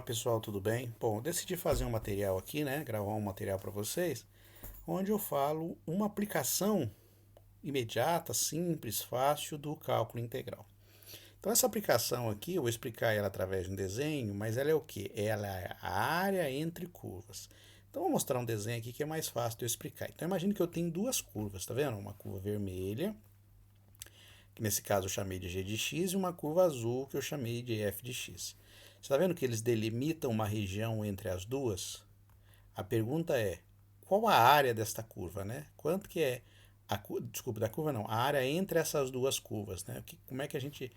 Olá pessoal, tudo bem? Bom, eu decidi fazer um material aqui, né? Gravar um material para vocês, onde eu falo uma aplicação imediata, simples, fácil do cálculo integral. Então essa aplicação aqui, eu vou explicar ela através de um desenho, mas ela é o quê? Ela é a área entre curvas. Então eu vou mostrar um desenho aqui que é mais fácil de eu explicar. Então imagine que eu tenho duas curvas, tá vendo? Uma curva vermelha, que nesse caso eu chamei de g de x, e uma curva azul que eu chamei de f de x. Você está vendo que eles delimitam uma região entre as duas? A pergunta é, qual a área desta curva, né? Quanto que é desculpa, da curva não, a área entre essas duas curvas, né? Como é que a gente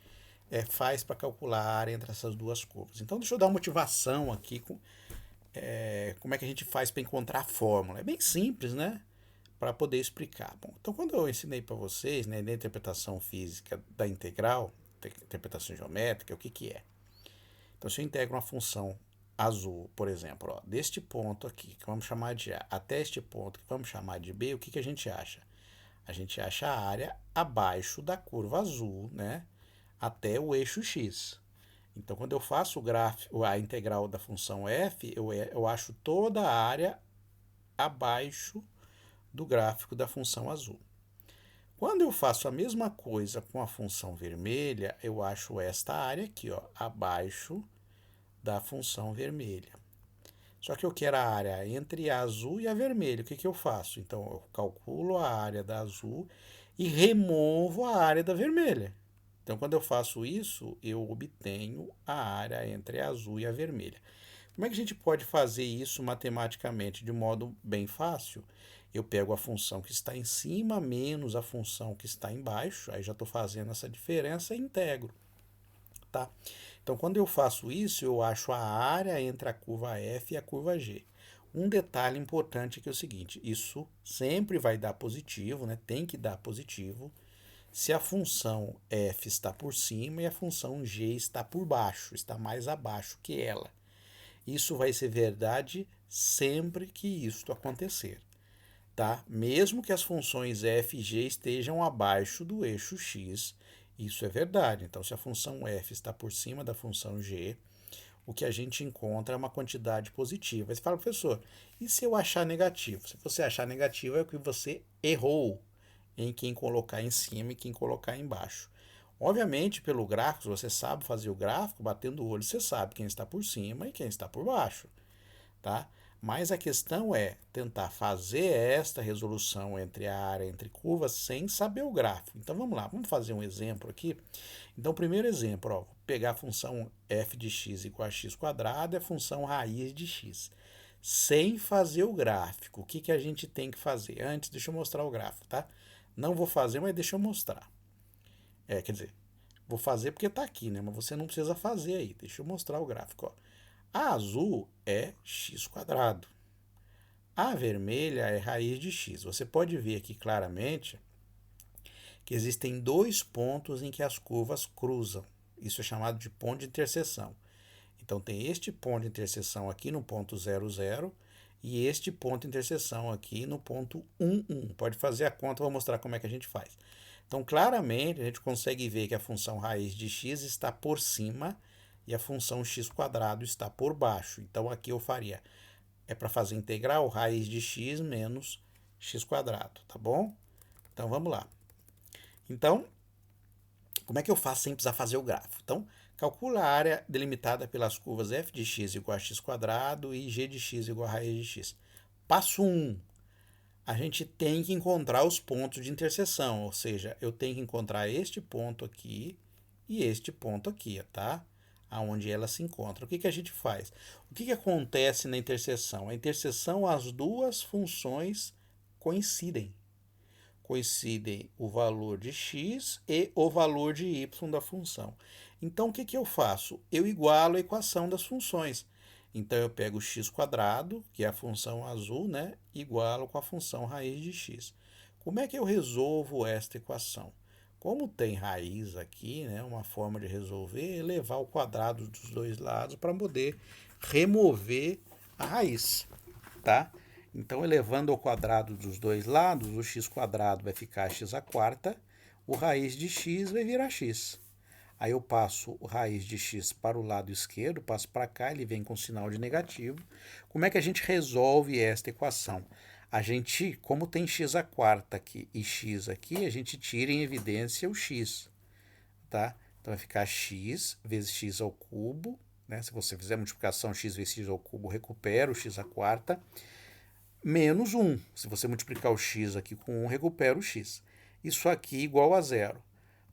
faz para calcular a área entre essas duas curvas? Então, deixa eu dar uma motivação aqui, como é que a gente faz para encontrar a fórmula. É bem simples, né? Para poder explicar. Bom, então, quando eu ensinei para vocês, né, na interpretação física da integral, interpretação geométrica, o que que é? Então, se eu integro uma função azul, por exemplo, ó, deste ponto aqui, que vamos chamar de A, até este ponto, que vamos chamar de B, o que que a gente acha? A gente acha a área abaixo da curva azul, né, até o eixo x. Então, quando eu faço o gráfico, a integral da função f, eu acho toda a área abaixo do gráfico da função azul. Quando eu faço a mesma coisa com a função vermelha, eu acho esta área aqui, ó, abaixo da função vermelha. Só que eu quero a área entre a azul e a vermelha. O que que eu faço? Então, eu calculo a área da azul e removo a área da vermelha. Então, quando eu faço isso, eu obtenho a área entre a azul e a vermelha. Como é que a gente pode fazer isso matematicamente de modo bem fácil? Eu pego a função que está em cima menos a função que está embaixo, aí já estou fazendo essa diferença e integro, tá? Então, quando eu faço isso, eu acho a área entre a curva F e a curva G. Um detalhe importante é o seguinte, isso sempre vai dar positivo, né? Tem que dar positivo, se a função f está por cima e a função g está por baixo, está mais abaixo que ela. Isso vai ser verdade sempre que isso acontecer, tá? Mesmo que as funções f e g estejam abaixo do eixo x, isso é verdade. Então, se a função f está por cima da função g, o que a gente encontra é uma quantidade positiva. Aí você fala, professor, e se eu achar negativo? Se você achar negativo, é o que você errou em quem colocar em cima e quem colocar embaixo. Obviamente, pelo gráfico, se você sabe fazer o gráfico, batendo o olho, você sabe quem está por cima e quem está por baixo, tá? Mas a questão é tentar fazer esta resolução entre a área entre curvas sem saber o gráfico. Então vamos lá, vamos fazer um exemplo aqui. Então, o primeiro exemplo, ó, vou pegar a função f de x igual a x quadrado, é a função raiz de x. Sem fazer o gráfico, o que que a gente tem que fazer? Antes, deixa eu mostrar o gráfico, tá? Não vou fazer, mas deixa eu mostrar. Quer dizer, vou fazer porque está aqui, né? Mas você não precisa fazer aí. Deixa eu mostrar o gráfico, ó. A azul é x quadrado. A vermelha é raiz de x. Você pode ver aqui claramente que existem dois pontos em que as curvas cruzam. Isso é chamado de ponto de interseção. Então tem este ponto de interseção aqui no ponto 0, 0 e este ponto de interseção aqui no ponto 1, 1. Pode fazer a conta, eu vou mostrar como é que a gente faz. Então, claramente, a gente consegue ver que a função raiz de x está por cima e a função x quadrado está por baixo. Então, aqui eu faria, para fazer integral, raiz de x menos x quadrado, tá bom? Então, vamos lá. Então, como é que eu faço sem precisar fazer o gráfico? Então, calcula a área delimitada pelas curvas f de x igual a x quadrado e g de x igual a raiz de x. Passo 1. A gente tem que encontrar os pontos de interseção, ou seja, eu tenho que encontrar este ponto aqui e este ponto aqui, tá? Aonde elas se encontram. O que que a gente faz? O que que acontece na interseção? A interseção, as duas funções coincidem. Coincidem o valor de x e o valor de y da função. Então, o que que eu faço? Eu igualo a equação das funções. Então, eu pego x quadrado, que é a função azul, né? Igualo com a função raiz de x. Como é que eu resolvo esta equação? Como tem raiz aqui, né? Uma forma de resolver é elevar o quadrado dos dois lados para poder remover a raiz, tá? Então, elevando ao quadrado dos dois lados, o x quadrado vai ficar x à quarta, o raiz de x vai virar x. Aí eu passo raiz de x para o lado esquerdo, passo para cá, ele vem com sinal de negativo. Como é que a gente resolve esta equação? A gente, como tem x à quarta aqui e x aqui, a gente tira em evidência o x, tá? Então vai ficar x vezes x ao cubo, né? Se você fizer multiplicação x vezes x ao cubo, recupera o x à quarta, menos 1. Se você multiplicar o x aqui com 1, recupera o x. Isso aqui igual a zero.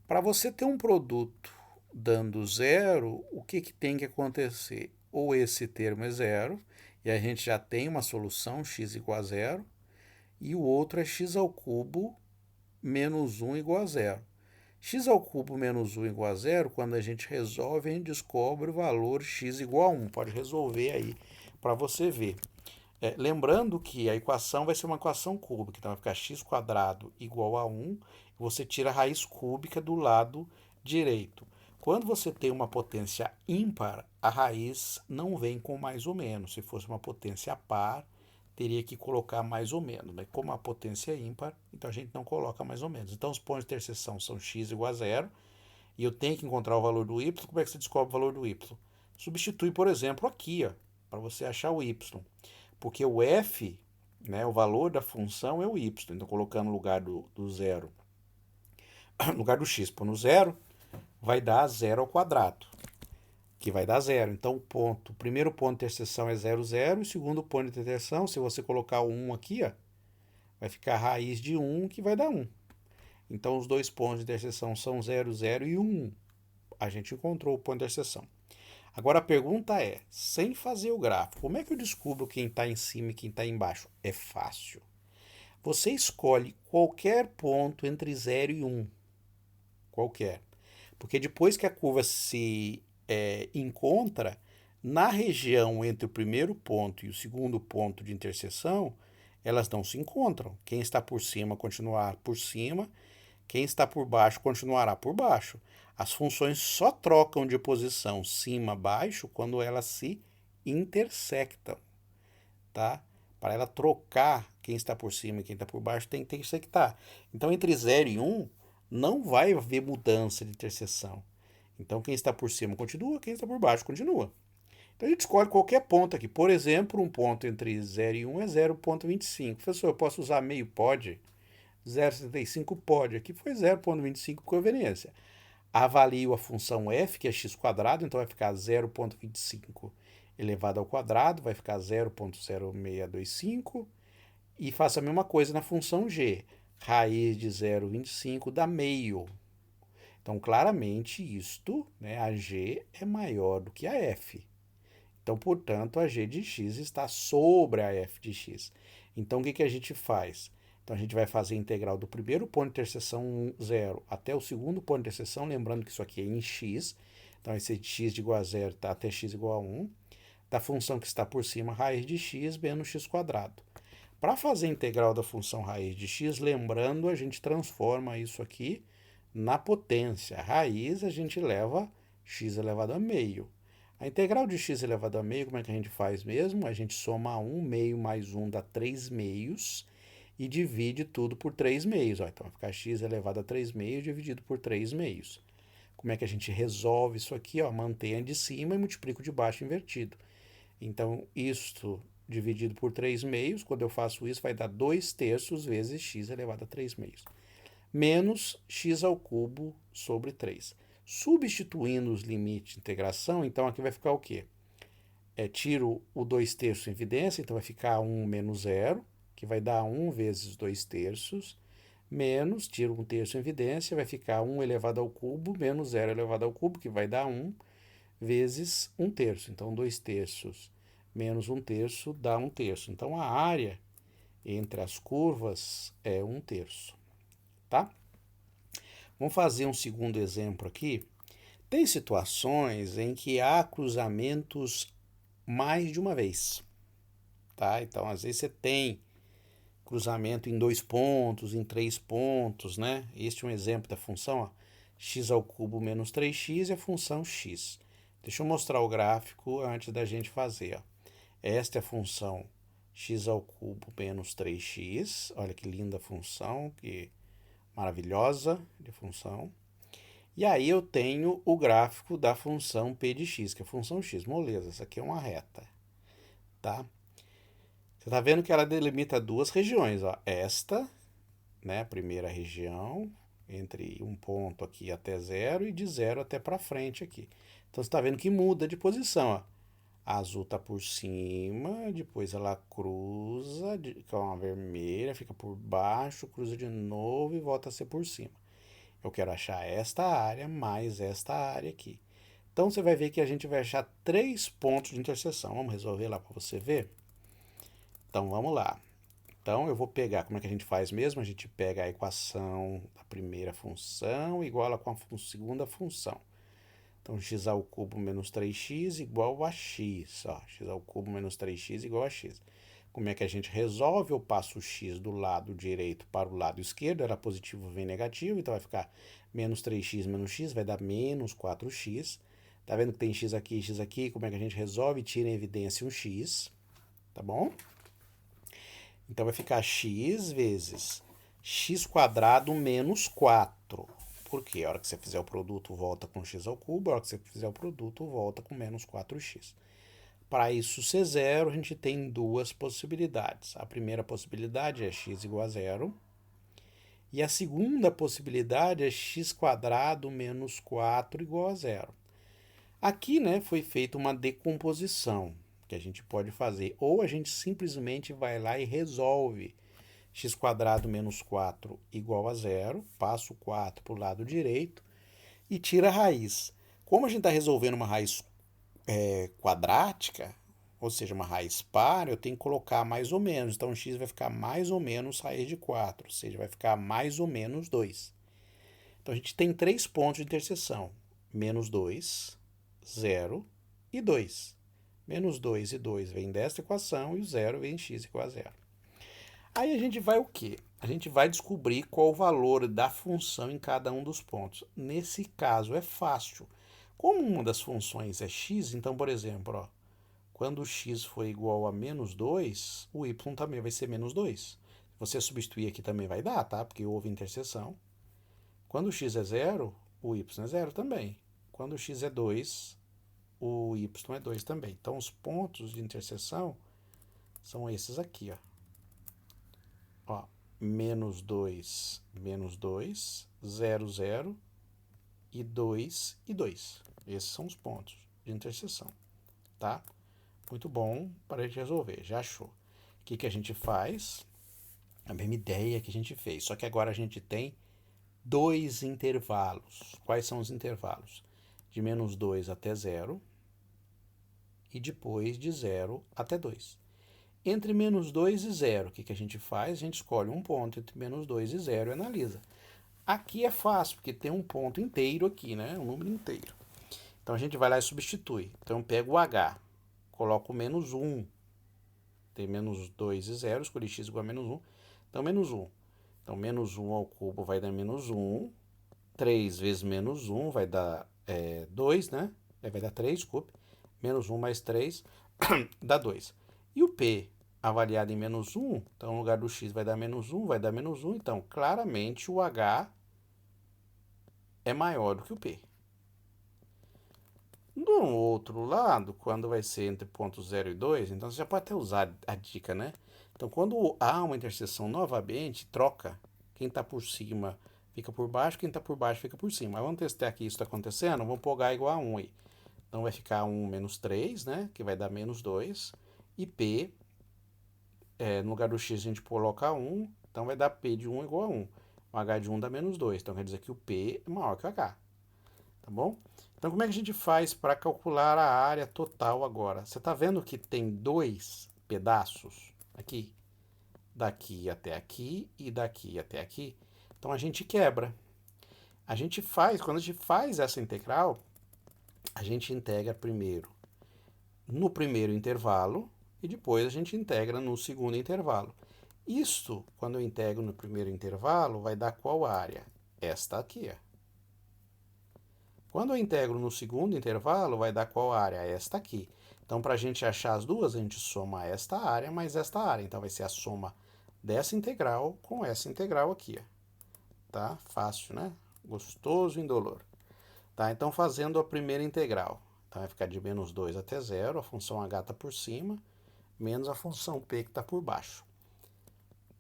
Para você ter um produto dando zero, o que tem que acontecer? Ou esse termo é zero, e a gente já tem uma solução, x igual a zero, e o outro é x ao cubo menos 1 igual a zero. X ao cubo menos 1 igual a zero, quando a gente resolve, a gente descobre o valor x igual a 1. Pode resolver aí para você ver. Lembrando que a equação vai ser uma equação cúbica, então vai ficar x quadrado igual a 1, e você tira a raiz cúbica do lado direito. Quando você tem uma potência ímpar, a raiz não vem com mais ou menos. Se fosse uma potência par, teria que colocar mais ou menos. Mas como a potência é ímpar, então a gente não coloca mais ou menos. Então os pontos de interseção são x igual a zero, e eu tenho que encontrar o valor do y. Como é que você descobre o valor do y? Substitui, por exemplo, aqui, para você achar o y. Porque o f, né, o valor da função é o y. Então, colocando no lugar do zero, no lugar do x, por no zero, vai dar zero ao quadrado, que vai dar zero. Então, o primeiro ponto de interseção é 0, 0. E o segundo ponto de interseção, se você colocar o 1 aqui, vai ficar a raiz de 1, que vai dar 1. Então, os dois pontos de interseção são 0, 0 e 1. A gente encontrou o ponto de interseção. Agora a pergunta é, sem fazer o gráfico, como é que eu descubro quem está em cima e quem está embaixo? É fácil. Você escolhe qualquer ponto entre 0 e 1. Qualquer. Porque depois que a curva se encontra, na região entre o primeiro ponto e o segundo ponto de interseção, elas não se encontram. Quem está por cima continuará por cima, quem está por baixo continuará por baixo. As funções só trocam de posição cima, baixo, quando elas se intersectam, tá? Para ela trocar quem está por cima e quem está por baixo, tem que intersectar. Então, entre 0 e 1, não vai haver mudança de interseção. Então, quem está por cima continua, quem está por baixo continua. Então, a gente escolhe qualquer ponto aqui. Por exemplo, um ponto entre 0 e 1 é 0,25. Professor, eu posso usar meio? Pode. 0,75 pode. Aqui foi 0,25 por conveniência. Avalio a função f, que é x quadrado, então vai ficar 0,25 elevado ao quadrado, vai ficar 0,0625. E faço a mesma coisa na função g. Raiz de 0,25 dá meio. Então, claramente, isto, né, a g é maior do que a f. Então, portanto, a g de x está sobre a f de x. Então, o que a gente faz? Então, a gente vai fazer a integral do primeiro ponto de interseção 0 até o segundo ponto de interseção, lembrando que isso aqui é em x. Então, esse x igual a 0 tá até x igual a 1. Da função que está por cima, raiz de x menos x quadrado. Para fazer a integral da função raiz de x, lembrando, a gente transforma isso aqui na potência. A raiz a gente leva x elevado a meio. A integral de x elevado a meio, como é que a gente faz mesmo? A gente soma 1 meio mais 1 dá 3 meios e divide tudo por 3 meios. Então vai ficar x elevado a 3 meios dividido por 3 meios. Como é que a gente resolve isso aqui? Mantenho a de cima e multiplico de baixo invertido. Então, isto dividido por 3 meios, quando eu faço isso, vai dar 2 terços vezes x elevado a 3 meios. Menos x ao cubo sobre 3. Substituindo os limites de integração, então aqui vai ficar o quê? Tiro o 2 terços em evidência, então vai ficar 1 menos 0, que vai dar 1 vezes 2 terços, menos, tiro 1 terço em evidência, vai ficar 1 elevado ao cubo, menos 0 elevado ao cubo, que vai dar 1, vezes 1 terço. Então, 2 terços menos 1 terço dá 1 terço. Então, a área entre as curvas é 1 terço, tá? Vamos fazer um segundo exemplo aqui. Tem situações em que há cruzamentos mais de uma vez, tá? Então, às vezes você tem cruzamento em 2 pontos, em 3 pontos, né? Este é um exemplo da função, x ao cubo menos 3x e a função x. Deixa eu mostrar o gráfico antes da gente fazer. Esta é a função x ao cubo menos 3x. Olha que linda função, que maravilhosa de função. E aí eu tenho o gráfico da função p de x, que é a função x. Moleza, essa aqui é uma reta, tá? Você está vendo que ela delimita duas regiões, ó. Esta, né, a primeira região, entre um ponto aqui até zero e de zero até para frente aqui. Então você está vendo que muda de posição, ó. A azul está por cima, depois ela cruza com a vermelha, fica por baixo, cruza de novo e volta a ser por cima. Eu quero achar esta área mais esta área aqui. Então você vai ver que a gente vai achar 3 pontos de interseção. Vamos resolver lá para você ver? Então vamos lá. Então eu vou pegar, como é que a gente faz mesmo? A gente pega a equação da primeira função igual com a segunda função. Então x ao cubo menos 3x igual a x. Ó, x ao cubo menos 3x igual a x. Como é que a gente resolve? Eu passo o x do lado direito para o lado esquerdo. Era positivo, vem negativo. Então vai ficar menos 3x menos x, vai dar menos 4x. Tá vendo que tem x aqui e x aqui? Como é que a gente resolve? Tira em evidência um x. Tá bom? Então vai ficar x vezes x quadrado menos 4. Por quê? A hora que você fizer o produto, volta com x ao cubo. A hora que você fizer o produto, volta com menos 4x. Para isso ser zero, a gente tem duas possibilidades. A primeira possibilidade é x igual a zero. E a segunda possibilidade é x quadrado menos 4 igual a zero. Aqui, né, foi feita uma decomposição que a gente pode fazer. Ou a gente simplesmente vai lá e resolve x quadrado menos 4 igual a zero, passa o 4 para o lado direito e tira a raiz. Como a gente está resolvendo uma raiz quadrática, ou seja, uma raiz par, eu tenho que colocar mais ou menos. Então, x vai ficar mais ou menos raiz de 4, ou seja, vai ficar mais ou menos 2. Então, a gente tem 3 pontos de interseção. Menos 2, 0 e 2. Menos 2 e 2 vem desta equação e o 0 vem em x igual a 0. Aí a gente vai o quê? A gente vai descobrir qual o valor da função em cada um dos pontos. Nesse caso é fácil. Como uma das funções é x, então, por exemplo, ó, quando x for igual a menos 2, o y também vai ser menos 2. Se você substituir aqui também vai dar, tá? Porque houve interseção. Quando x é 0, o y é 0 também. Quando x é 2, o y é 2 também. Então, os pontos de interseção são esses aqui, ó. Ó, menos 2, 0, 0 e 2 e 2. Esses são os pontos de interseção, tá? Muito bom para a gente resolver, já achou. O que a gente faz? A mesma ideia que a gente fez, só que agora a gente tem 2 intervalos. Quais são os intervalos? De menos 2 até 0 e depois de 0 até 2. Entre menos 2 e 0, o que a gente faz? A gente escolhe um ponto entre menos 2 e 0 e analisa. Aqui é fácil, porque tem um ponto inteiro aqui, né? Um número inteiro. Então a gente vai lá e substitui. Então eu pego o h, coloco menos 1. Tem menos 2 e 0, escolhi x igual a menos 1. Então menos 1. Então menos 1 ao cubo vai dar menos 1. 3 vezes menos 1 vai dar 2, né? Vai dar 3, desculpe. Menos 1 mais 3 dá 2. E o P avaliado em menos 1, então no lugar do x vai dar menos 1, vai dar menos 1. Então, claramente, o H é maior do que o P. Do outro lado, quando vai ser entre pontos 0 e 2, então você já pode até usar a dica, né? Então, quando há uma interseção novamente, troca. Quem está por cima fica por baixo, quem está por baixo fica por cima. Mas vamos testar aqui isso está acontecendo. Vamos pôr H igual a 1 aí. Então, vai ficar 1 menos 3, né? Que vai dar menos 2. E P, no lugar do x a gente coloca 1, então vai dar P de 1 igual a 1. O H de 1 dá menos 2, então quer dizer que o P é maior que o H. Tá bom? Então, como é que a gente faz para calcular a área total agora? Você está vendo que tem 2 pedaços aqui? Daqui até aqui e daqui até aqui. Então, a gente quebra. Quando a gente faz essa integral, a gente integra primeiro no primeiro intervalo e depois a gente integra no segundo intervalo. Isso, quando eu integro no primeiro intervalo, vai dar qual área? Esta aqui. Quando eu integro no segundo intervalo, vai dar qual área? Esta aqui. Então, para a gente achar as duas, a gente soma esta área mais esta área. Então, vai ser a soma dessa integral com essa integral aqui. Tá? Fácil, né? Gostoso e indolor. Tá? Então, fazendo a primeira integral. Então, vai ficar de menos 2 até zero, a função h está por cima, menos a função p que está por baixo.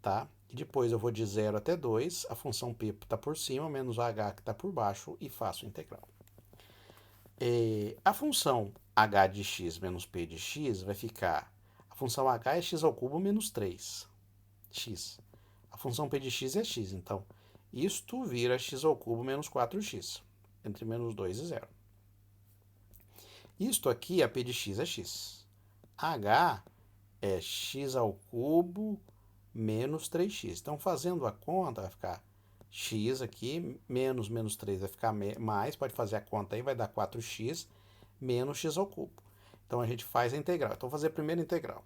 Tá? E depois eu vou de 0 até 2, a função p está por cima, menos o h que está por baixo, e faço a integral. A função h de x menos p de x vai ficar... A função h é x ao cubo menos 3, x. A função p de x é x, então isto vira x ao cubo menos 4x, entre menos 2 e 0. Isto aqui, a p de x é x. H é x ao cubo menos 3x. Então, fazendo a conta, vai ficar x aqui, menos 3 vai ficar mais, pode fazer a conta aí, vai dar 4x menos x ao cubo. Então, a gente faz a integral. Então, vou fazer a primeira integral.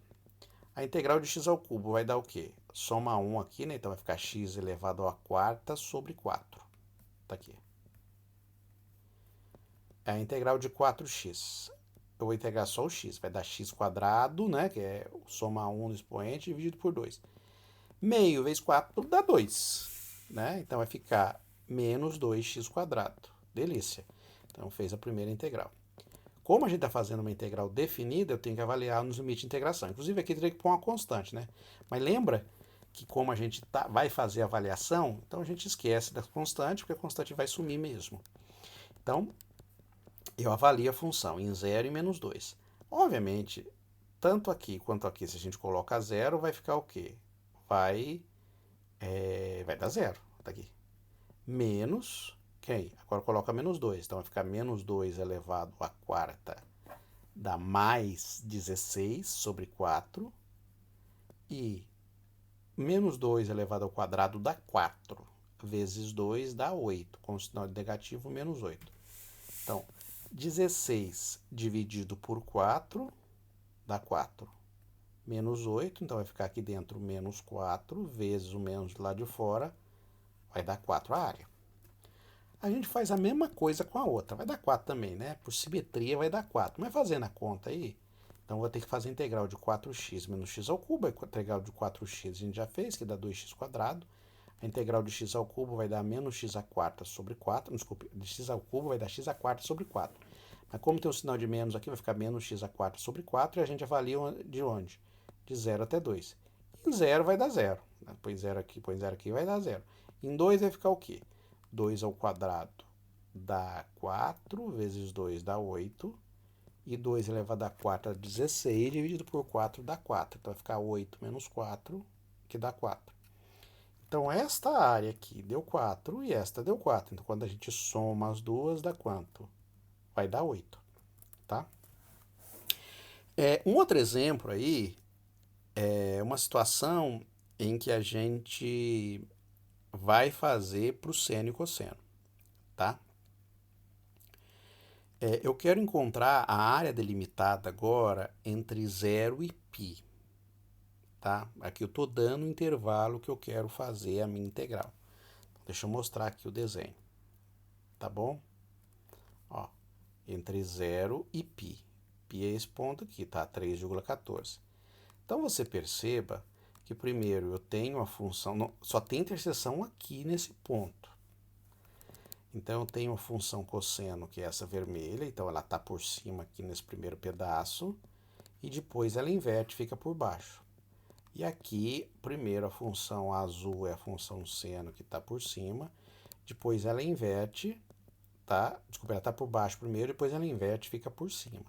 A integral de x ao cubo vai dar o quê? Soma 1 aqui, né? Então, vai ficar x elevado à quarta sobre 4. Tá aqui. É a integral de 4x. Eu vou integrar só o x. Vai dar x quadrado, né? Que é soma 1 no expoente dividido por 2. Meio vezes 4 dá 2. Né? Então vai ficar menos 2x quadrado. Delícia. Então fez a primeira integral. Como a gente está fazendo uma integral definida, eu tenho que avaliar nos limites de integração. Inclusive aqui teria que pôr uma constante, né? Mas lembra que como a gente vai fazer a avaliação, então a gente esquece da constante, porque a constante vai sumir mesmo. Então, eu avalio a função em 0 e menos 2. Obviamente, tanto aqui quanto aqui, se a gente coloca 0, vai ficar o quê? Vai dar 0. Tá aqui. Menos, quem? Agora coloca menos 2. Então vai ficar menos 2 elevado à quarta dá mais 16 sobre 4. E menos 2 elevado ao quadrado dá 4. Vezes 2 dá 8. Com o sinal de negativo, menos 8. Então, 16 dividido por 4 dá 4. Menos 8, então vai ficar aqui dentro menos 4, vezes o menos do lado de fora, vai dar 4 a área. A gente faz a mesma coisa com a outra, vai dar 4 também, né? Por simetria vai dar 4, mas fazendo a conta aí, então vou ter que fazer a integral de 4x menos x ao cubo, a integral de 4x a gente já fez, que dá 2x quadrado. A integral de x ao cubo vai dar menos x à quarta sobre 4. Desculpe, de x ao cubo vai dar x à quarta sobre 4. Mas como tem um sinal de menos aqui, vai ficar menos x à quarta sobre 4. E a gente avalia de onde? De 0 até 2. Em 0 vai dar 0. Põe 0 aqui, vai dar 0. Em 2 vai ficar o quê? 2 ao quadrado dá 4, vezes 2 dá 8. E 2 elevado à quarta dá 16, dividido por 4 dá 4. Então vai ficar 8 menos 4, que dá 4. Então, esta área aqui deu 4 e esta deu 4. Então, quando a gente soma as duas, dá quanto? Vai dar 8, tá? Um outro exemplo aí é uma situação em que a gente vai fazer para o seno e cosseno, tá? Eu quero encontrar a área delimitada agora entre 0 e π, tá? Aqui eu estou dando o intervalo que eu quero fazer a minha integral. Deixa eu mostrar aqui o desenho, tá bom? Ó, entre 0 e π. Π é esse ponto aqui, tá? 3,14. Então, você perceba que primeiro eu tenho a função... só tem interseção aqui nesse ponto. Então, eu tenho a função cosseno, que é essa vermelha. Então, ela está por cima aqui nesse primeiro pedaço. E depois ela inverte, fica por baixo. E aqui, primeiro a função azul é a função seno, que está por cima. Depois ela inverte, tá? Desculpa, ela está por baixo primeiro, depois ela inverte e fica por cima.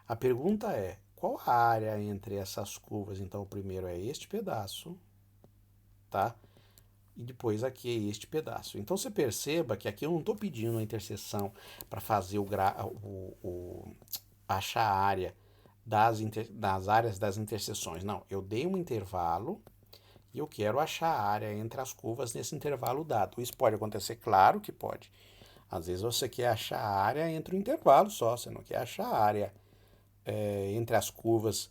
A pergunta é, qual a área entre essas curvas? Então, o primeiro é este pedaço, tá? E depois aqui é este pedaço. Então, você perceba que aqui eu não estou pedindo a interseção para fazer achar a área das áreas das interseções. Não, eu dei um intervalo e eu quero achar a área entre as curvas nesse intervalo dado. Isso pode acontecer? Claro que pode. Às vezes você quer achar a área entre o intervalo só, você não quer achar a área entre as curvas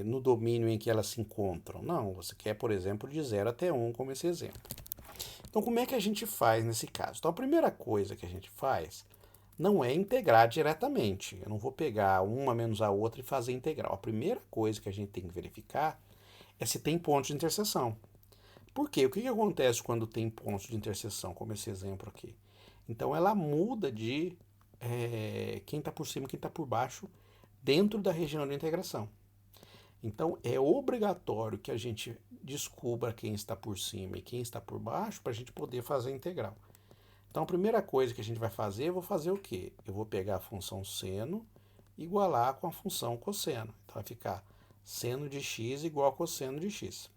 no domínio em que elas se encontram. Não, você quer, por exemplo, de 0 até 1, como esse exemplo. Então, como é que a gente faz nesse caso? Então, a primeira coisa que a gente faz não é integrar diretamente. Eu não vou pegar uma menos a outra e fazer integral. A primeira coisa que a gente tem que verificar é se tem pontos de interseção. Por quê? O que acontece quando tem pontos de interseção, como esse exemplo aqui? Então ela muda de quem está por cima e quem está por baixo dentro da região de integração. Então é obrigatório que a gente descubra quem está por cima e quem está por baixo para a gente poder fazer a integral. Então a primeira coisa que a gente vai fazer, eu vou fazer o quê? Eu vou pegar a função seno e igualar com a função cosseno. Então vai ficar seno de x igual a cosseno de x.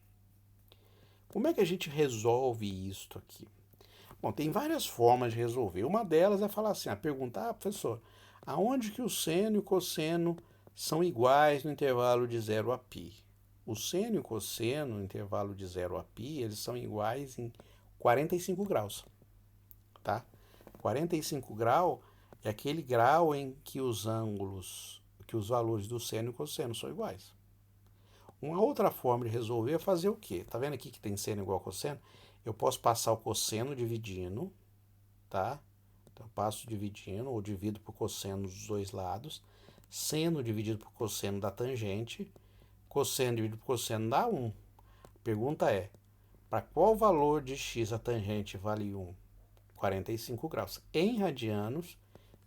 Como é que a gente resolve isto aqui? Bom, tem várias formas de resolver. Uma delas é falar assim, perguntar, professor, aonde que o seno e o cosseno são iguais no intervalo de 0 a π? O seno e o cosseno no intervalo de 0 a π, eles são iguais em 45 graus, tá? 45 graus é aquele grau em que os ângulos, que os valores do seno e cosseno são iguais. Uma outra forma de resolver é fazer o quê? Tá vendo aqui que tem seno igual a cosseno? Eu posso passar o cosseno dividindo, tá? Então eu passo dividindo, ou divido por cosseno dos dois lados. Seno dividido por cosseno dá tangente. Cosseno dividido por cosseno dá 1. A pergunta é, para qual valor de x a tangente vale 1? 45 graus. Em radianos,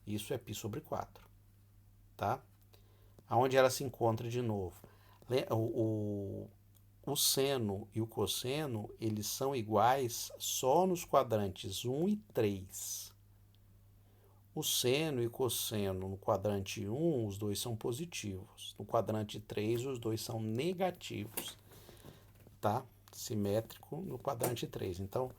isso é π sobre 4, tá? Aonde ela se encontra de novo? O seno e o cosseno, eles são iguais só nos quadrantes 1 e 3. O seno e o cosseno no quadrante 1, os dois são positivos. No quadrante 3, os dois são negativos. Tá? Simétrico no quadrante 3. Então,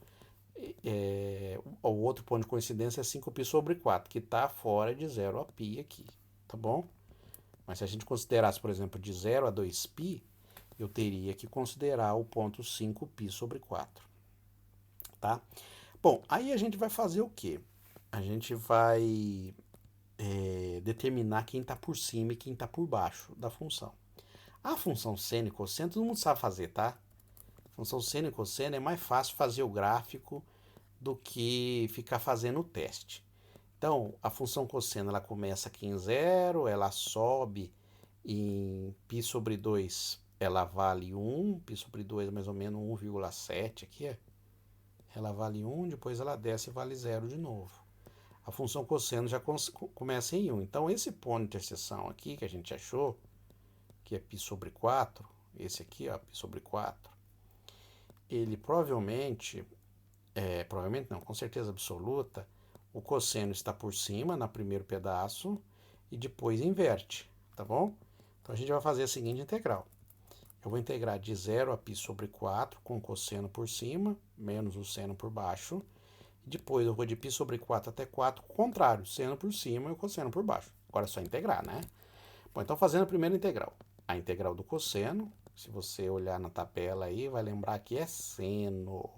o outro ponto de coincidência é 5π sobre 4, que está fora de 0 a π aqui. Tá bom? Mas se a gente considerasse, por exemplo, de 0 a 2π, eu teria que considerar o ponto 5π sobre 4. Tá? Bom, aí a gente vai fazer o quê? A gente vai determinar quem está por cima e quem está por baixo da função. A função seno e cosseno, todo mundo sabe fazer, tá? A função seno e cosseno é mais fácil fazer o gráfico do que ficar fazendo o teste. Então, a função cosseno ela começa aqui em 0, ela sobe em π sobre 2, ela vale 1, π sobre 2 é mais ou menos 1,7 aqui, ela vale 1, depois ela desce e vale 0 de novo. A função cosseno já começa em 1. Então, esse ponto de interseção aqui que a gente achou, que é π sobre 4, esse aqui, ó, π sobre 4, ele provavelmente não, com certeza absoluta, o cosseno está por cima, no primeiro pedaço, e depois inverte, tá bom? Então, a gente vai fazer a seguinte integral. Eu vou integrar de 0 a π sobre 4, com o cosseno por cima, menos o seno por baixo. Depois eu vou de π sobre 4 até 4, o contrário, seno por cima e o cosseno por baixo. Agora é só integrar, né? Bom, então fazendo a primeira integral. A integral do cosseno, se você olhar na tabela aí, vai lembrar que é seno.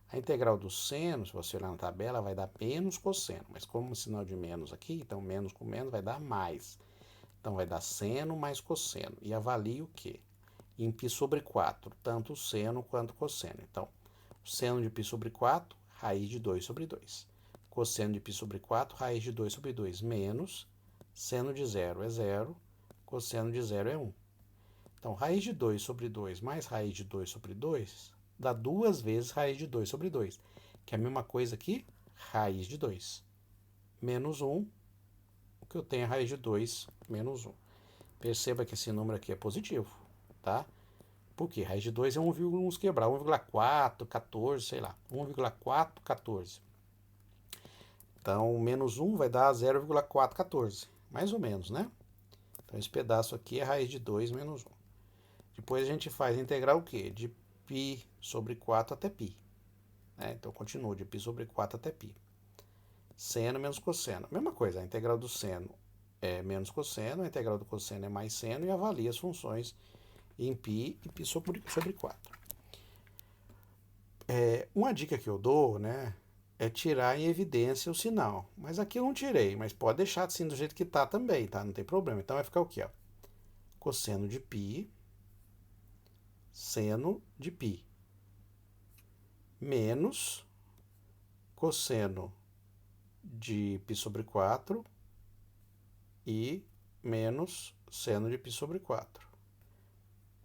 A integral do seno, se você olhar na tabela, vai dar menos cosseno. Mas como o sinal de menos aqui, então menos com menos vai dar mais. Então vai dar seno mais cosseno. E avalia o quê? Em π sobre 4, tanto o seno quanto o cosseno. Então, o seno de π sobre 4, raiz de 2 sobre 2. Cosseno de π sobre 4, raiz de 2 sobre 2, menos seno de 0 é 0, cosseno de 0 é 1. Então, raiz de 2 sobre 2 mais raiz de 2 sobre 2 dá 2 vezes raiz de 2 sobre 2, que é a mesma coisa que raiz de 2. Menos 1, o que eu tenho é raiz de 2 menos 1. Perceba que esse número aqui é positivo, tá? Por quê? Raiz de 2 é 1,1 quebrar, 1,4, 14, sei lá, 1,4, 14. Então, menos 1 vai dar 0,414, mais ou menos, né? Então, esse pedaço aqui é raiz de 2 menos 1. Depois a gente faz integrar o quê? De π sobre 4 até π. Então, continua de π sobre 4 até π. Seno menos cosseno. Mesma coisa, a integral do seno é menos cosseno, a integral do cosseno é mais seno e avalia as funções em π e π sobre 4. Uma dica que eu dou, né, é tirar em evidência o sinal. Mas aqui eu não tirei, mas pode deixar assim do jeito que está também, tá? Não tem problema. Então vai ficar o quê? Ó? Cosseno de π, seno de π, menos cosseno de π sobre 4 e menos seno de π sobre 4.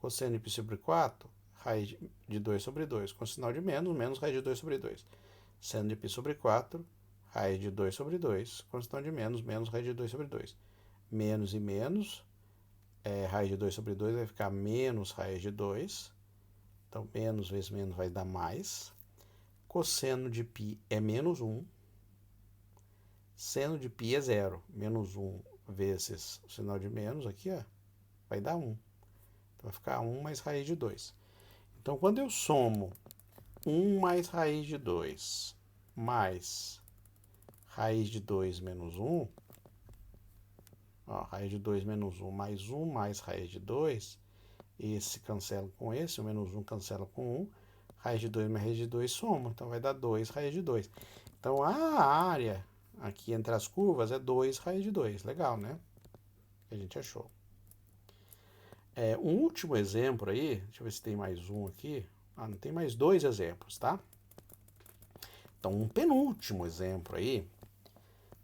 Cosseno de π sobre 4, raiz de 2 sobre 2, com sinal de menos, menos raiz de 2 sobre 2. Seno de π sobre 4, raiz de 2 sobre 2. Constante de menos, menos raiz de 2 sobre 2. Menos e menos, raiz de 2 sobre 2 vai ficar menos raiz de 2. Então, menos vezes menos vai dar mais. Cosseno de π é menos 1. Seno de π é zero. Menos 1 vezes o sinal de menos aqui, ó, vai dar 1. Então, vai ficar 1 mais raiz de 2. Então, quando eu somo 1 mais raiz de 2 mais raiz de 2 menos 1, ó, raiz de 2 menos 1 mais 1 mais raiz de 2, esse cancela com esse, o menos 1 cancela com 1, raiz de 2 mais raiz de 2 soma, então vai dar 2 raiz de 2. Então, a área aqui entre as curvas é 2 raiz de 2. Legal, né? A gente achou. Um último exemplo aí, deixa eu ver se tem mais um aqui. Não tem mais 2 exemplos, tá? Então, um penúltimo exemplo aí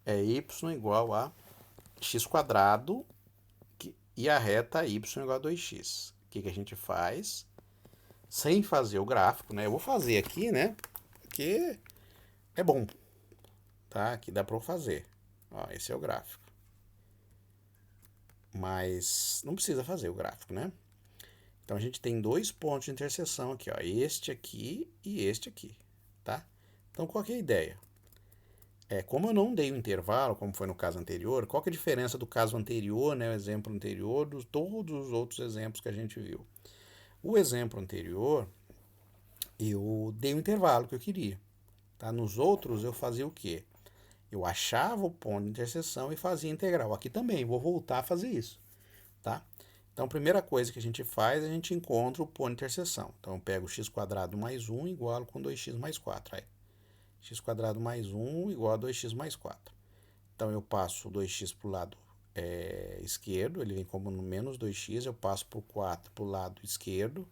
é y igual a x quadrado e a reta y igual a 2x. O que a gente faz? Sem fazer o gráfico, né? Eu vou fazer aqui, né? Porque é bom, tá? Aqui dá para eu fazer. Ó, esse é o gráfico. Mas não precisa fazer o gráfico, né? Então, a gente tem 2 pontos de interseção aqui, ó. Este aqui e este aqui, tá? Então, qual que é a ideia? Como eu não dei o intervalo, como foi no caso anterior, qual que é a diferença do caso anterior, né, o exemplo anterior, de todos os outros exemplos que a gente viu? O exemplo anterior, eu dei o intervalo que eu queria. Tá? Nos outros, eu fazia o quê? Eu achava o ponto de interseção e fazia integral. Aqui também, vou voltar a fazer isso. Tá? Então, a primeira coisa que a gente faz, a gente encontra o ponto de interseção. Então, eu pego x quadrado mais 1 igual com 2x mais 4. Aí, x quadrado mais 1 igual a 2x mais 4. Então, eu passo 2x para o lado esquerdo, ele vem como menos 2x, eu passo por 4 para o lado esquerdo,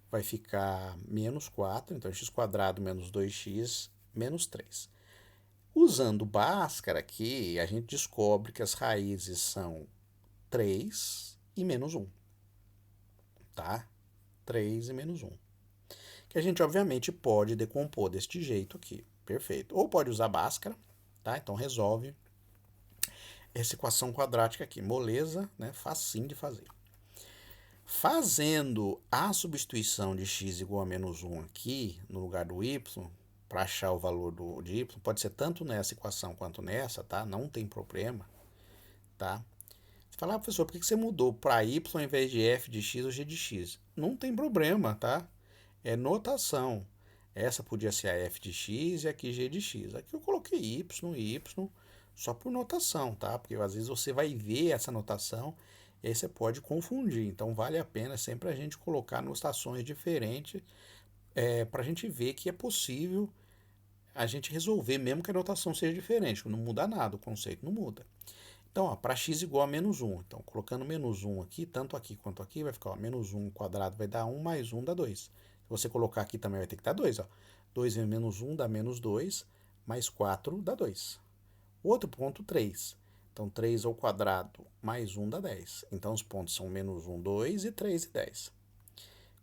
vai ficar menos 4, então x quadrado menos 2x menos 3. Usando Bhaskara aqui, a gente descobre que as raízes são 3 e menos 1, tá? 3 e menos 1. Que a gente, obviamente, pode decompor deste jeito aqui, perfeito. Ou pode usar Bhaskara, tá? Então, resolve essa equação quadrática aqui, moleza, né? Facinho de fazer. Fazendo a substituição de x igual a menos 1 aqui, no lugar do y, para achar o valor de y, pode ser tanto nessa equação quanto nessa, tá? Não tem problema, tá? Você fala, professor, por que você mudou para y ao invés de f de x ou g de x? Não tem problema, tá? É notação. Essa podia ser a f de x e aqui g de x. Aqui eu coloquei y, só por notação, tá? Porque às vezes você vai ver essa notação e aí você pode confundir. Então vale a pena sempre a gente colocar notações diferentes para a gente ver que é possível a gente resolver, mesmo que a notação seja diferente. Não muda nada, o conceito não muda. Então, para x igual a menos 1. Então, colocando menos 1 aqui, tanto aqui quanto aqui, vai ficar ó, menos 1 quadrado vai dar 1, mais 1 dá 2. Se você colocar aqui também vai ter que dar 2. Ó. 2 vezes menos 1 dá menos 2, mais 4 dá 2. Outro ponto, 3. Então, 3 ao quadrado mais 1 dá 10. Então, os pontos são menos 1, 2 e 3 e 10.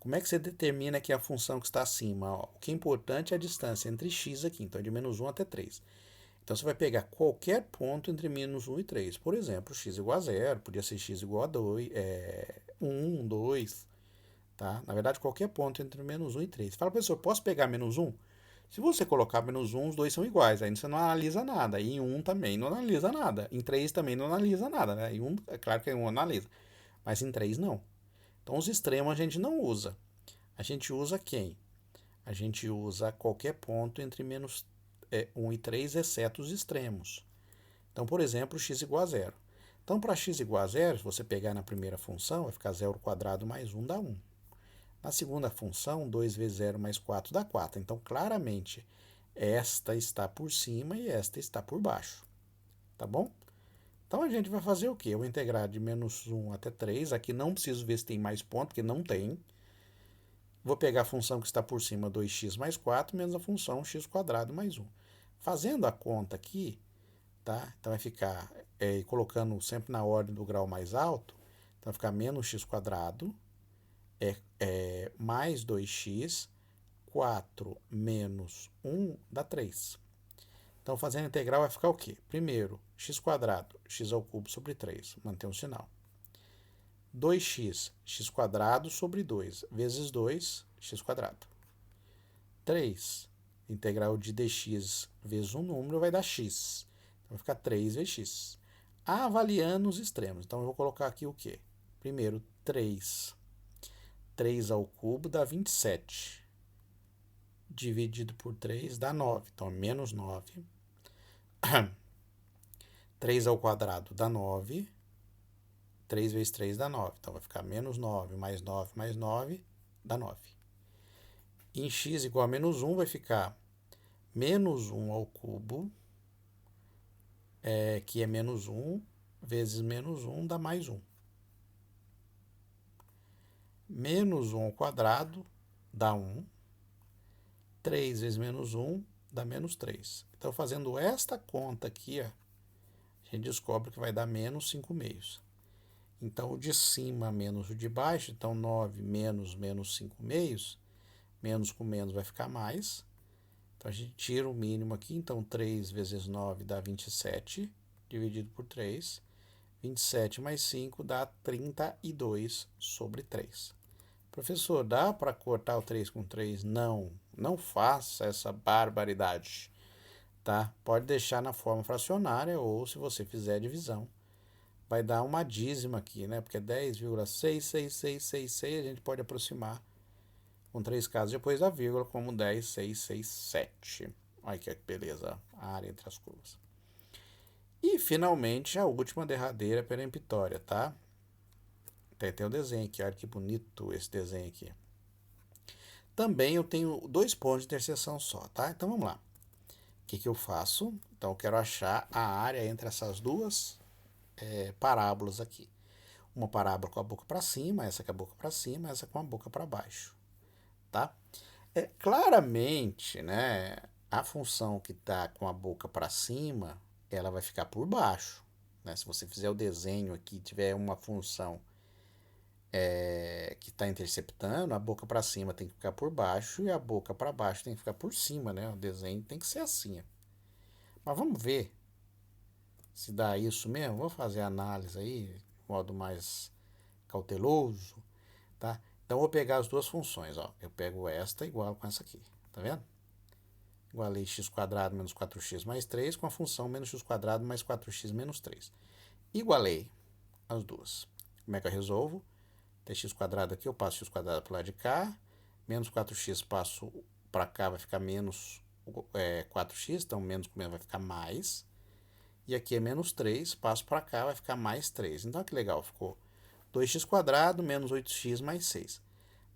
Como é que você determina que é a função que está acima? Ó, o que é importante é a distância entre x aqui. Então, é de menos 1 até 3. Então, você vai pegar qualquer ponto entre menos 1 e 3. Por exemplo, x igual a 0, podia ser x igual a 2, 1, 2. Tá? Na verdade, qualquer ponto entre menos 1 e 3. Você fala, professor, posso pegar menos 1? Se você colocar menos 1, os dois são iguais. Aí você não analisa nada. E em 1 também não analisa nada. Em 3 também não analisa nada. Né? Em 1, é claro que em 1 analisa. Mas em 3 não. Então, os extremos a gente não usa. A gente usa quem? A gente usa qualquer ponto entre menos 1 e 3, exceto os extremos. Então, por exemplo, x igual a 0. Então, para x igual a 0, se você pegar na primeira função, vai ficar 0 ao quadrado mais 1 dá 1. Na segunda função, 2 vezes 0 mais 4 dá 4. Então, claramente, esta está por cima e esta está por baixo. Tá bom? Então, a gente vai fazer o quê? Eu vou integrar de menos 1 até 3. Aqui não preciso ver se tem mais ponto, porque não tem. Vou pegar a função que está por cima, 2x mais 4, menos a função x quadrado mais 1. Fazendo a conta aqui, tá? Então vai ficar, colocando sempre na ordem do grau mais alto, então vai ficar menos x quadrado, mais 2x, 4 menos 1 dá 3. Então, fazendo a integral vai ficar o quê? Primeiro, x², x ao cubo sobre 3, mantém um sinal. 2x, x² sobre 2, vezes 2, x². 3, integral de dx vezes um número vai dar x. Então, vai ficar 3 vezes x. Avaliando os extremos. Então, eu vou colocar aqui o quê? Primeiro, 3. 3 ao cubo dá 27. Dividido por 3 dá 9. Então, menos 9. 3 ao quadrado dá 9. 3 vezes 3 dá 9. Então, vai ficar menos 9 mais 9 mais 9 dá 9. Em x igual a menos 1 vai ficar menos 1 ao cubo, que é menos 1, vezes menos 1 dá mais 1. Menos 1 ao quadrado dá 1. 3 vezes menos 1 dá menos 3. Então, fazendo esta conta aqui, ó, a gente descobre que vai dar menos 5 meios. Então, o de cima menos o de baixo, então 9 menos menos 5 meios, menos com menos vai ficar mais. Então, a gente tira o mínimo aqui, então 3 vezes 9 dá 27, dividido por 3. 27 mais 5 dá 32 sobre 3. Professor, dá para cortar o 3 com 3? Não, não faça essa barbaridade, tá? Pode deixar na forma fracionária ou se você fizer a divisão, vai dar uma dízima aqui, né? Porque é 10,66666, a gente pode aproximar com 3 casas depois da vírgula como 10,667. Olha que beleza, a área entre as curvas. E, finalmente, a última derradeira peremptória, tá? Tem o desenho aqui, olha que bonito esse desenho aqui. Também eu tenho 2 pontos de interseção só, tá? Então, vamos lá. O que eu faço? Então, eu quero achar a área entre essas duas parábolas aqui. Uma parábola com a boca para cima, essa com a boca para cima, essa com a boca para baixo, tá? Claramente, né, a função que está com a boca para cima, ela vai ficar por baixo, né? Se você fizer o desenho aqui, tiver uma função que está interceptando, a boca para cima tem que ficar por baixo e a boca para baixo tem que ficar por cima, né? O desenho tem que ser assim. Mas vamos ver se dá isso mesmo. Vou fazer a análise aí de modo mais cauteloso, tá? Então, eu vou pegar as duas funções, ó. Eu pego esta igual com essa aqui, tá vendo? Igualei x² menos 4x mais 3 com a função menos x² mais 4x menos 3. Igualei as duas. Como é que eu resolvo? Tem x² aqui, eu passo x² para o lado de cá, menos 4x passo para cá, vai ficar menos 4x, então menos com menos vai ficar mais. E aqui é menos 3, passo para cá, vai ficar mais 3. Então, que legal, ficou 2x² menos 8x mais 6.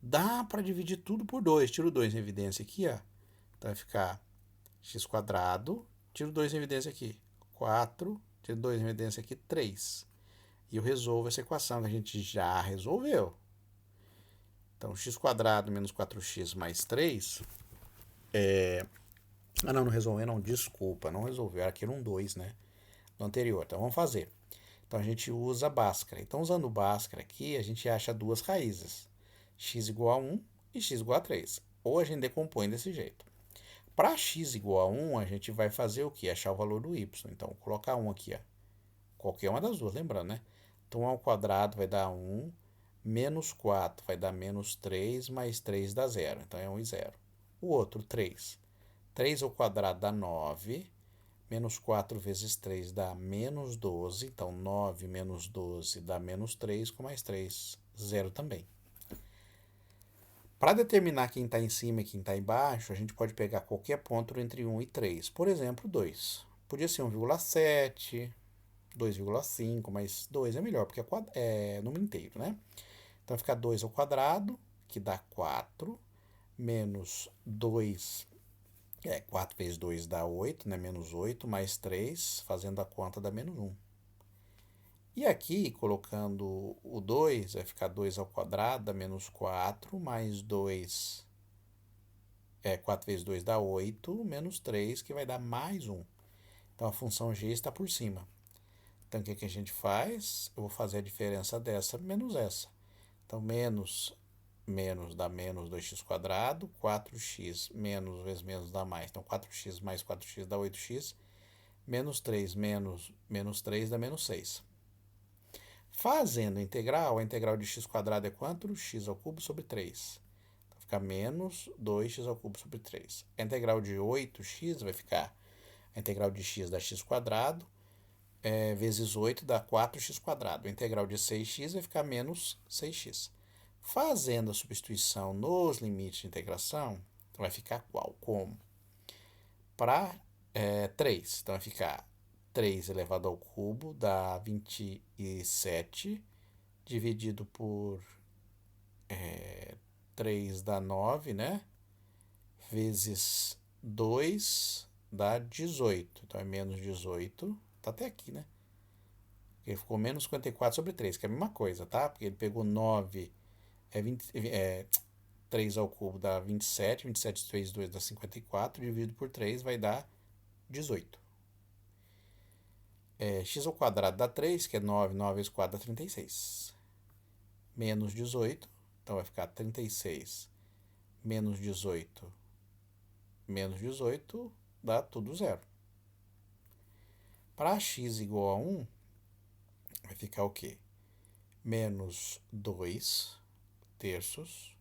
Dá para dividir tudo por 2. Tiro 2 em evidência aqui, ó. Então, vai ficar x², tiro 2 em evidência aqui, 4, tiro 2 em evidência aqui, 3. E eu resolvo essa equação que a gente já resolveu. Então, x² menos 4x mais 3 não resolveu, não, desculpa, não resolveu. Era aqui era um 2, né? No anterior. Então, vamos fazer. Então, a gente usa Bhaskara. Então, usando o Bhaskara aqui, a gente acha duas raízes. X igual a 1 e x igual a 3. Ou a gente decompõe desse jeito. Para x igual a 1, a gente vai fazer o quê? Achar o valor do y. Então, vou colocar 1 aqui, ó. Qualquer uma das duas, lembrando, né? Então, 1 ao quadrado vai dar 1, menos 4 vai dar menos 3, mais 3 dá 0. Então, é 1 e 0. O outro, 3. 3 ao quadrado dá 9, menos 4 vezes 3 dá menos 12. Então, 9 menos 12 dá menos 3, com mais 3, 0 também. Para determinar quem está em cima e quem está embaixo, a gente pode pegar qualquer ponto entre 1 e 3. Por exemplo, 2. Podia ser 1,7, 2,5, mas 2 é melhor, porque é número inteiro, né? Então, fica 2 ao quadrado, que dá 4, menos 2, 4 vezes 2 dá 8, né? Menos 8, mais 3, fazendo a conta dá menos 1. E aqui, colocando o 2, vai ficar 2 ao quadrado, dá menos 4, mais 2, 4 vezes 2 dá 8, menos 3, que vai dar mais 1. Então, a função g está por cima. Então, o que a gente faz? Eu vou fazer a diferença dessa menos essa. Então, menos dá menos 2x², 4x menos vezes menos dá mais. Então, 4x mais 4x dá 8x, Menos 3 menos 3 dá menos 6. Fazendo a integral de x quadrado é quanto? X ao cubo sobre 3. Então, fica menos 2x ao cubo sobre 3. A integral de 8x vai ficar, a integral de x dá x quadrado, vezes 8 dá 4x quadrado. A integral de 6x vai ficar menos 6x. Fazendo a substituição nos limites de integração, vai ficar qual? Como? Para 3, então vai ficar 3 elevado ao cubo dá 27, dividido por 3 dá 9, né? Vezes 2 dá 18. Então é menos 18. Tá até aqui, né? Ele ficou menos 54 sobre 3, que é a mesma coisa, tá? Porque ele pegou 9, 3 ao cubo dá 27, 27 vezes 2 dá 54, dividido por 3 vai dar 18. X ao quadrado dá 3, que é 9, 9 vezes 4 dá 36. Menos 18, então vai ficar 36 menos 18 dá tudo zero. Para x igual a 1, vai ficar o quê? Menos 2 terços,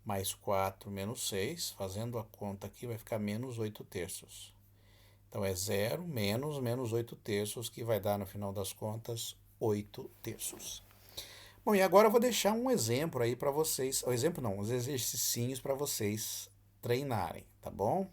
mais 4 menos 6, fazendo a conta aqui vai ficar menos 8 terços. Então é 0 menos 8 terços, que vai dar no final das contas 8 terços. Bom, e agora eu vou deixar um exemplo aí para vocês, o exemplo não, os exercícios para vocês treinarem, tá bom?